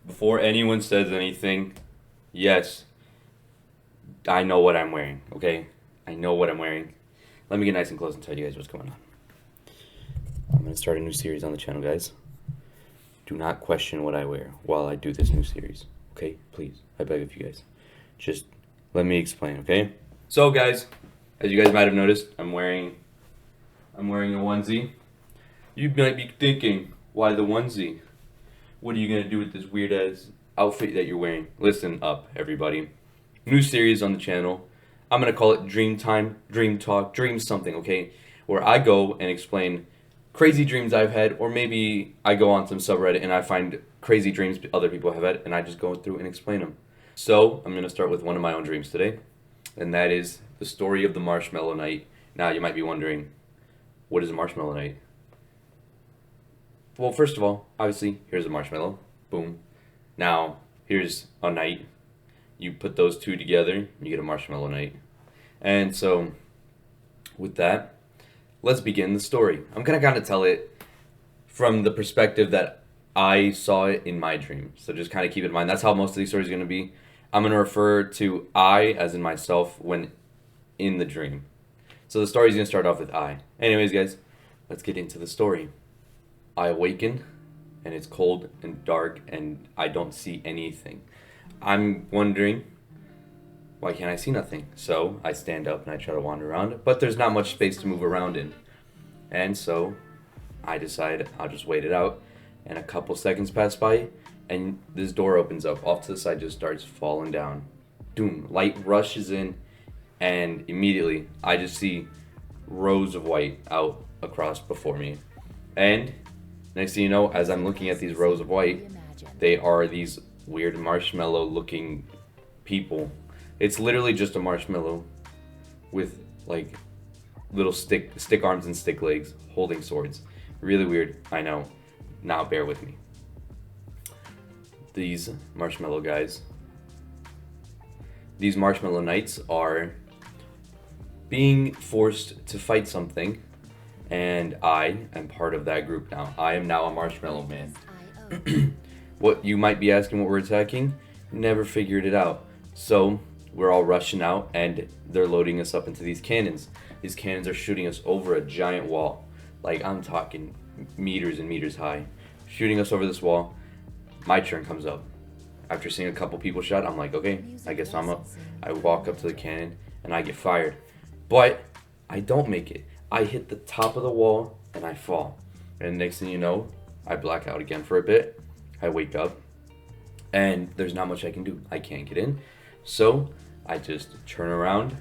Before anyone says anything, yes, I know what I'm wearing, okay? I know what I'm wearing. Let me get nice and close and tell you guys what's going on. I'm going to start a new series on the channel, guys. Do not question what I wear while I do this new series, okay? Please, I beg of you guys. Just let me explain, okay? So, guys, as you guys might have noticed, I'm wearing a onesie. You might be thinking, why the onesie? What are you gonna do with this weird ass outfit that you're wearing? Listen up, everybody. New series on the channel. I'm gonna call it Dream Time, Dream Talk, Dream something, okay? Where I go and explain crazy dreams I've had, or maybe I go on some subreddit and I find crazy dreams other people have had, and I just go through and explain them. So I'm gonna start with one of my own dreams today, and that is the story of the Marshmallow Night. Now you might be wondering, what is a Marshmallow Night? Well, first of all, obviously, here's a marshmallow. Boom. Now, here's a night. You put those two together, you get a marshmallow night. And so, with that, let's begin the story. I'm gonna kind of tell it from the perspective that I saw it in my dream. So just kind of keep it in mind. That's how most of these stories are gonna be. I'm gonna refer to I as in myself when in the dream. So the story's gonna start off with I. Anyways, guys, let's get into the story. I awaken and it's cold and dark and I don't see anything. I'm wondering, why can't I see nothing? So I stand up and I try to wander around, but there's not much space to move around in. And so I decide I'll just wait it out. And a couple seconds pass by and this door opens up. Off to the side just starts falling down. Doom, light rushes in and immediately I just see rows of white out across before me. And next thing you know, as I'm looking at these rows of white, they are these weird marshmallow looking people. It's literally just a marshmallow with like little stick arms and stick legs holding swords. Really weird, I know. Now bear with me. These marshmallow guys, these marshmallow knights are being forced to fight something, and I am part of that group now. I am now a marshmallow man. What you might be asking what we're attacking? Never figured it out. So we're all rushing out and they're loading us up into these cannons. These cannons are shooting us over a giant wall. Like I'm talking meters and meters high. Shooting us over this wall. My turn comes up. After seeing a couple people shot, I'm like, okay, I guess I'm up. I walk up to the cannon and I get fired. But I don't make it. I hit the top of the wall and I fall. And next thing you know, I black out again for a bit. I wake up and there's not much I can do. I can't get in. So I just turn around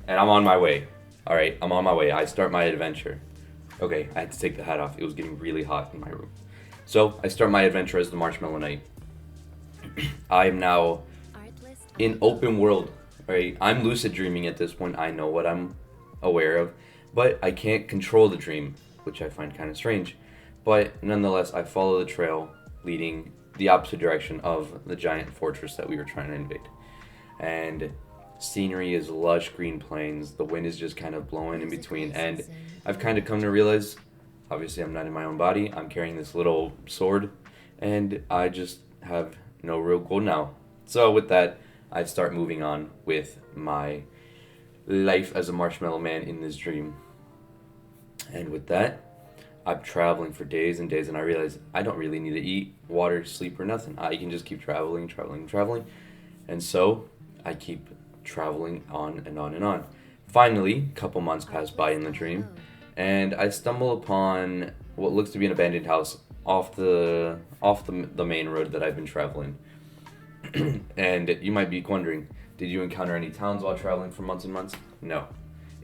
and I'm on my way. All right, I'm on my way. I start my adventure. Okay, I had to take the hat off. It was getting really hot in my room. So I start my adventure as the Marshmallow Knight. I am now in open world. Right, I'm lucid dreaming at this point. I know what I'm aware of, but I can't control the dream, which I find kind of strange. But nonetheless, I follow the trail leading the opposite direction of the giant fortress that we were trying to invade. And scenery is lush green plains. The wind is just kind of blowing in between. And I've kind of come to realize, obviously I'm not in my own body. I'm carrying this little sword. And I just have no real goal now. So with that, I start moving on with my life as a marshmallow man in this dream. And with that, I'm traveling for days and days, and I realize I don't really need to eat, water, sleep, or nothing. I can just keep traveling. And so I keep traveling on and on and on. Finally, a couple months pass by in the dream, and I stumble upon what looks to be an abandoned house off the main road that I've been traveling. And you might be wondering, did you encounter any towns while traveling for months and months? No.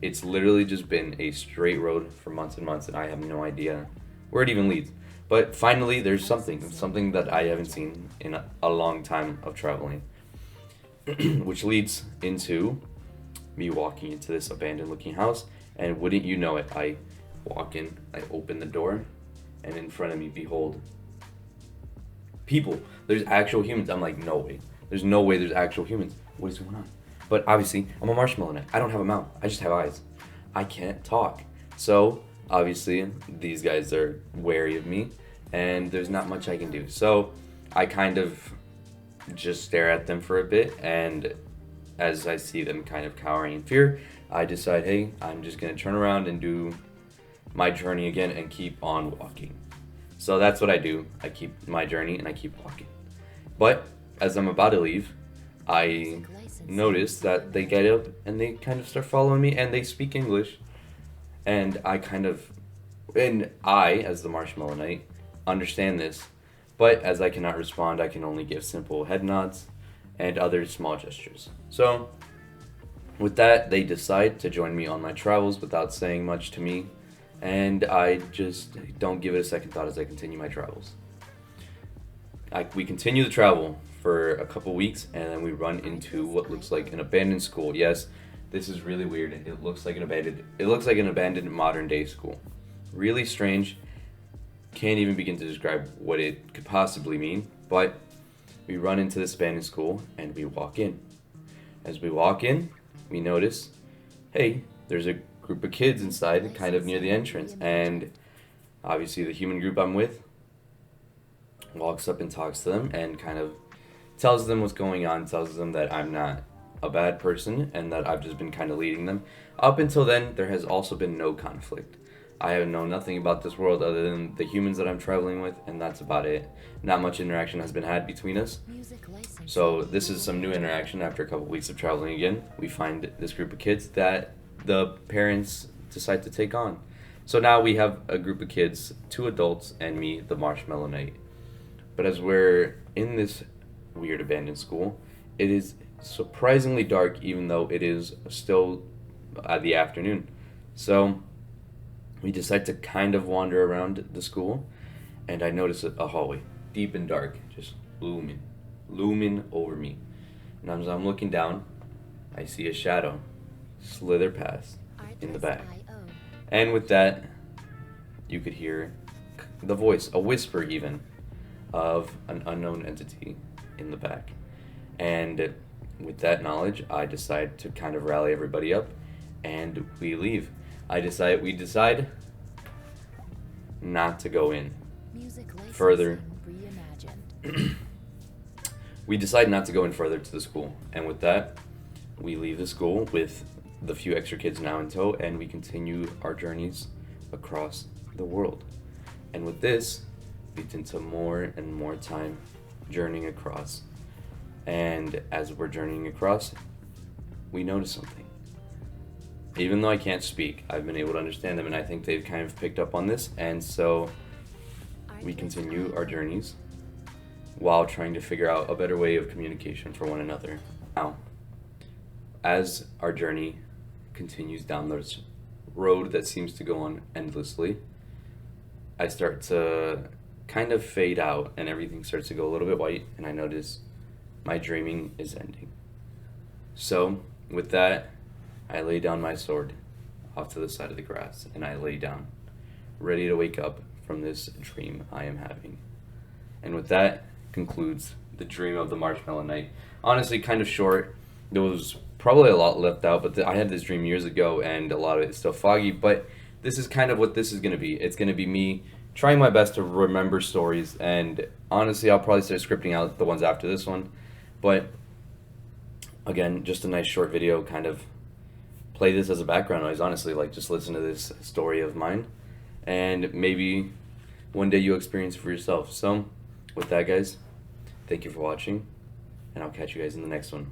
It's literally just been a straight road for months and months, and I have no idea where it even leads. But finally, there's something that I haven't seen in a long time of traveling, which leads into me walking into this abandoned-looking house, and wouldn't you know it, I walk in, I open the door, and in front of me, behold, people. There's actual humans. I'm like, no way. There's no way there's actual humans. What is going on? But obviously, I'm a marshmallow knight. I don't have a mouth. I just have eyes. I can't talk. So, obviously, these guys are wary of me, and there's not much I can do. So, I kind of just stare at them for a bit, and as I see them kind of cowering in fear, I decide, hey, I'm just gonna turn around and do my journey again and keep on walking. So that's what I do. I keep my journey and I keep walking. But as I'm about to leave, I notice that they get up and they kind of start following me and they speak English. And I, as the Marshmallow Knight, understand this. But as I cannot respond, I can only give simple head nods and other small gestures. So with that, they decide to join me on my travels without saying much to me. And I just don't give it a second thought as I continue my travels. We continue the travel for a couple weeks, and then we run into what looks like an abandoned school. Yes, this is really weird. It looks like an abandoned modern day school. Really strange. Can't even begin to describe what it could possibly mean. But we run into this abandoned school and we walk in. As we walk in, we notice, hey, there's a group of kids inside, kind of near the entrance, and obviously the human group I'm with walks up and talks to them and kind of tells them what's going on, tells them that I'm not a bad person and that I've just been kind of leading them. Up until then, there has also been no conflict. I have known nothing about this world other than the humans that I'm traveling with, and that's about it. Not much interaction has been had between us. So this is some new interaction after a couple weeks of traveling again. We find this group of kids that the parents decide to take on. So now we have a group of kids, 2 adults and me, the Marshmallow Knight. But as we're in this weird abandoned school, it is surprisingly dark, even though it is still the afternoon. So we decide to kind of wander around the school, and I notice a hallway, deep and dark, just looming over me. And as I'm looking down, I see a shadow slither past in the back. And with that, you could hear the voice, a whisper even, of an unknown entity in the back. And with that knowledge, I decide to kind of rally everybody up, and we leave. We decide not to go in further. We decide not to go in further to the school, and with that, we leave the school with the few extra kids now in tow, and we continue our journeys across the world. And with this, leads into more and more time journeying across. And as we're journeying across, we notice something. Even though I can't speak, I've been able to understand them, and I think they've kind of picked up on this, and so we continue our journeys while trying to figure out a better way of communication for one another. Now, as our journey continues down this road that seems to go on endlessly, I start to kind of fade out and everything starts to go a little bit white, and I notice my dreaming is ending. So with that, I lay down my sword off to the side of the grass, and I lay down, ready to wake up from this dream I am having. And with that concludes the dream of the Marshmallow Knight. Honestly, kind of short. There was probably a lot left out, but I had this dream years ago, and a lot of it's still foggy, but this is kind of what this is going to be. It's going to be me trying my best to remember stories, and honestly, I'll probably start scripting out the ones after this one. But again, just a nice short video, kind of play this as a background noise, honestly, like just listen to this story of mine, and maybe one day you'll experience it for yourself. So with that, guys, thank you for watching, and I'll catch you guys in the next one.